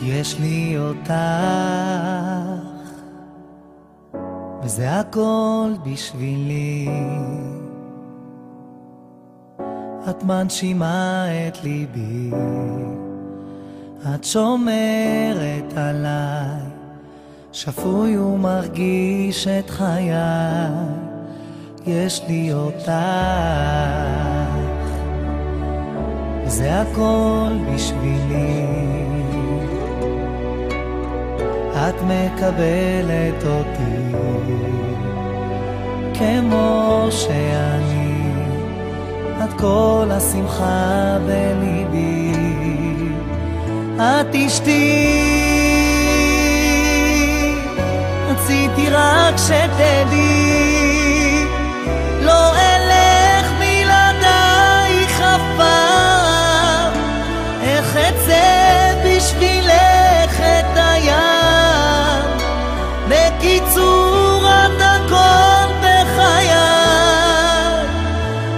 יש לי אותך, וזה הכל בשבילי. את מנשימה את ליבי, את שומרת עליי, שפוי ומרגיש את חיי. יש לי אותך, וזה הכל בשבילי. את מקבלת אותי כמו שאני, את כל השמחה בליבי. את אשתי, רציתי רק שתדעי, לא אלך בלעדייך אף פעם, איך אצא בשבילך את הים. בקיצור את הכל בחיי,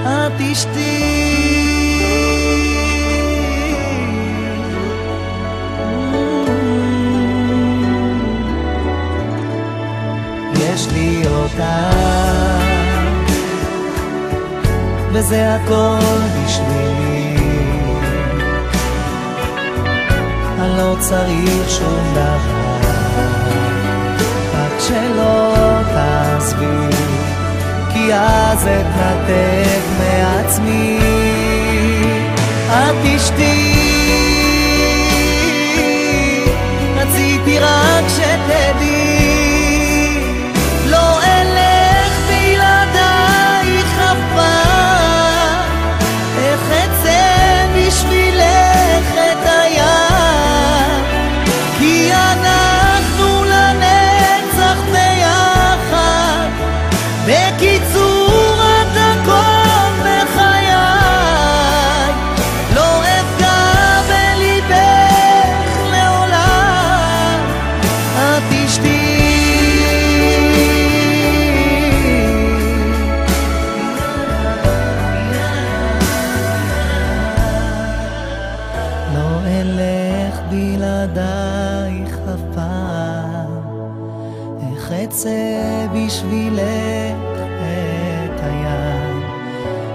את אשתי. יש לי אותך, וזה הכל בשבילי. אני לא צריך שום דבר, רק שלא תעזבי, כי אז אתנתק מעצמי. את אשתי, רציתי רק שתדעי, לא אלך בלעדייך אף פעם, איך אצא בשבילך את הים. כי אנחנו לנצח ביחד, בקיצור את הכל בחיי. לא אפגע בליבך לעולם, את אשתי. לא אלך בלעדייך אף פעם, איך אצא בשבילך את הים.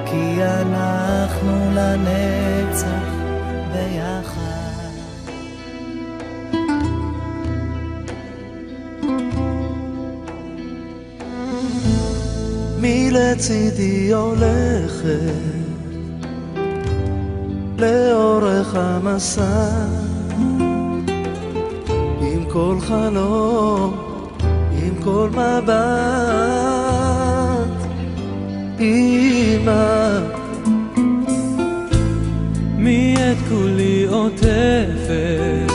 כי אנחנו לנצח ביחד. מי לצידי הולכת לאורך המסע, עם כל חלום, עם כל מבט. אמא, מי את כולי עוטפת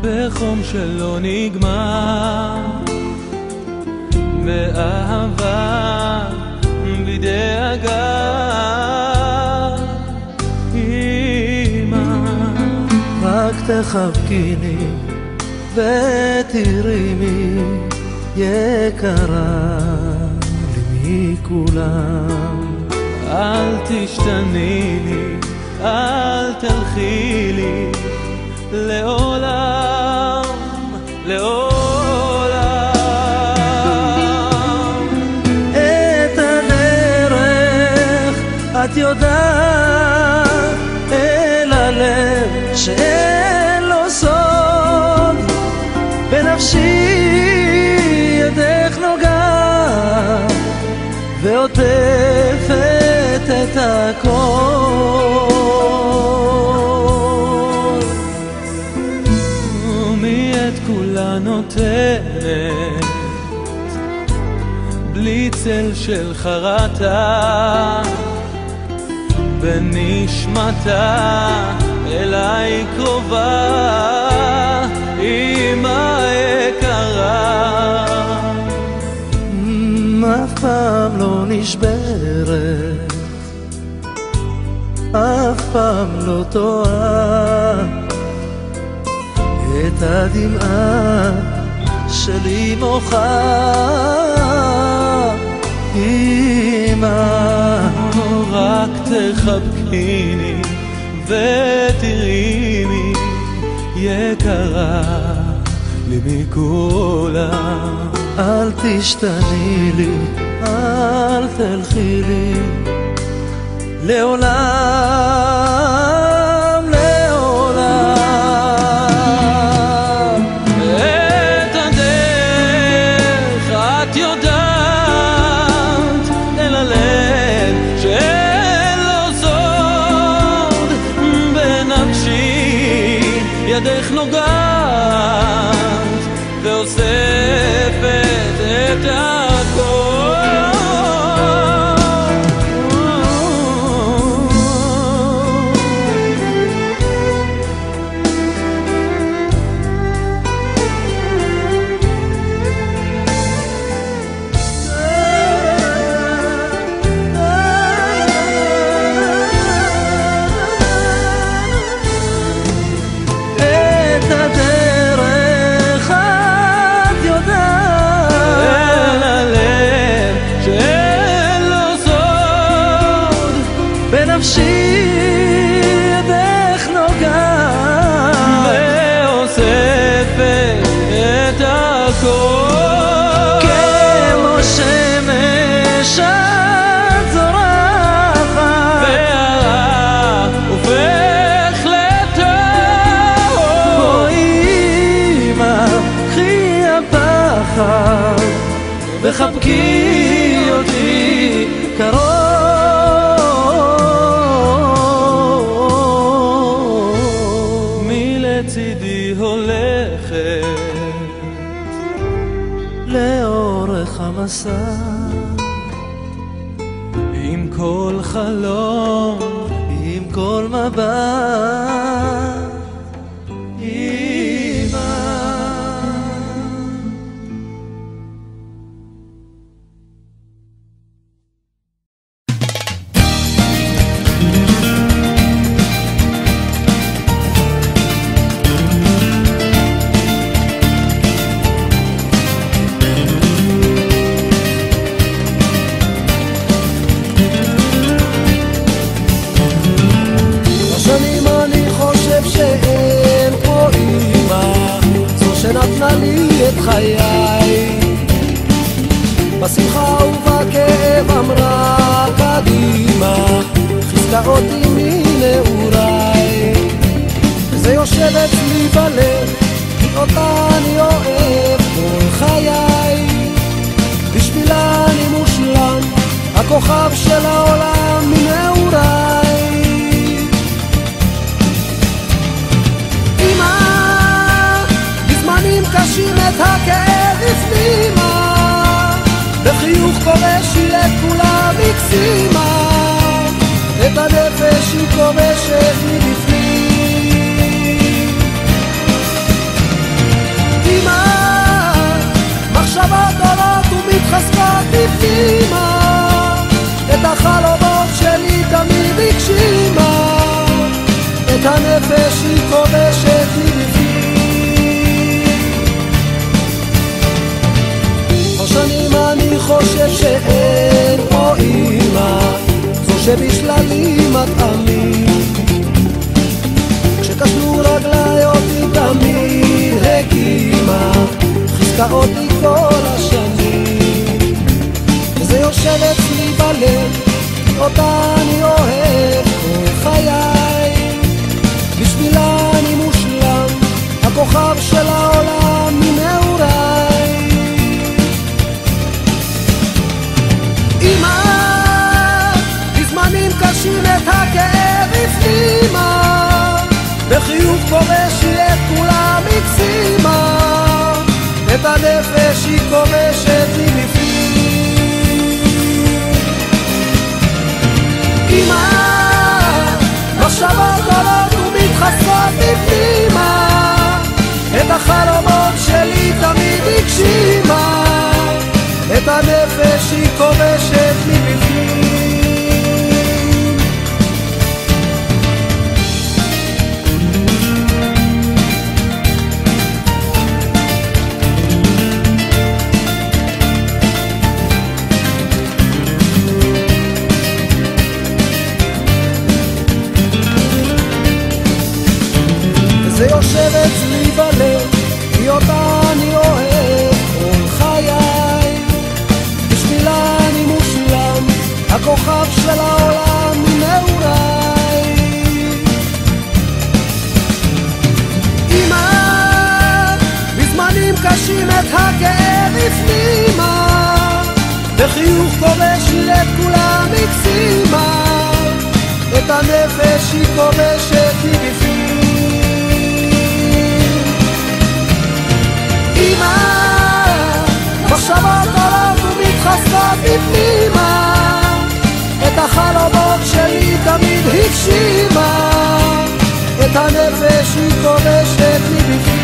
בחום שלא נגמר, באהבה בדאגה. רק תחבקיני ותראימי, יקרה לי מכולם. אל תשתני לי, אל תלכי לי, לעולם, לעולם. את הדרך את יודעת, אל הלב שאין לו סוד. בנפשי ידך נוגעת ועוטפת את הכל. ומי את כולה נותנת בלי צל של חרטה, בנשמתה אליי קרובה. אמא יקרה, אף פעם לא נשברת, אף פעם לא טועה. את הדמעה שלי מוחה. אמא, רק תחבקיני ותראיני, יקרה לי מכולם. אל תשתני לי, אל תלכי לי, לעולם, לעולם. את הדרך את יודעת, אל הלב שאין לו סוד, בנפשי ידך נוגעת ואוספת את הכל. שידך נוגעת ואוספת את הכל. כמו שמש את זורחת והרע הופך לטוב. בואי אמא, קחי הפחד וחבקי אותי קרוב. מלצידי הולכת לאורך המסע, עם כל חלום, עם כל מבט, אמא. שאין פה אמא, זו שנתנה לי את חיי, בשמחה ובכאב אמרה קדימה, חיזקה אותי מנעוריי. זה יושב אצלי בלב, כי אותה אני אוהב כל חיי, בשבילה אני מושלם, הכוכב של העולם מנעוריי. בזמנים קשים את הכאב הפנימה, בחיוך כובש היא את כולם הקסימה, את הנפש היא כובשת מבפנים. אמא, מחשבות עולות ומתחזקות בפנימה, את החלומות שלי תמיד הגשימה, את הנפש היא כובשת מבפנים. שנים אני חושב שאין פה אמא, זו שבשללי מטעמים, כשקשנו רגלי אותי תמיד הקימה, חיזקה אותי כל השנים. וזה יושב אצלי בלב, כי אותה אני אוהב כל חיי, בשבילה אני מושלם, הכוכב של העולם מנעוריי. אמא, בזמנים קשים את הכאב הפנימה, בחיוך כובש היא את כולם הקסימה, את הנפש היא כובשת מבפנים. אמא, מחשבות עולות ומתחזקות בפנימה, את החלומות שלי תמיד הגשימה, את הנפש היא כובשת מבפנים. יושב אצלי בלב, כי אותה אני אוהב כל חיי. בשבילה אני מושלם, הכוכב של העולם נעוריי. אמא, בזמנים קשים את הכאב הפנימה, בחיוך כובש לכולם הקסימה, את הנפש היא כובשת מבפנים. אמא, מחשבות עליו ומתחזקות בפנימה, את החלומות שלי תמיד הגשימה, את הנפש היא כובשת מבפנים.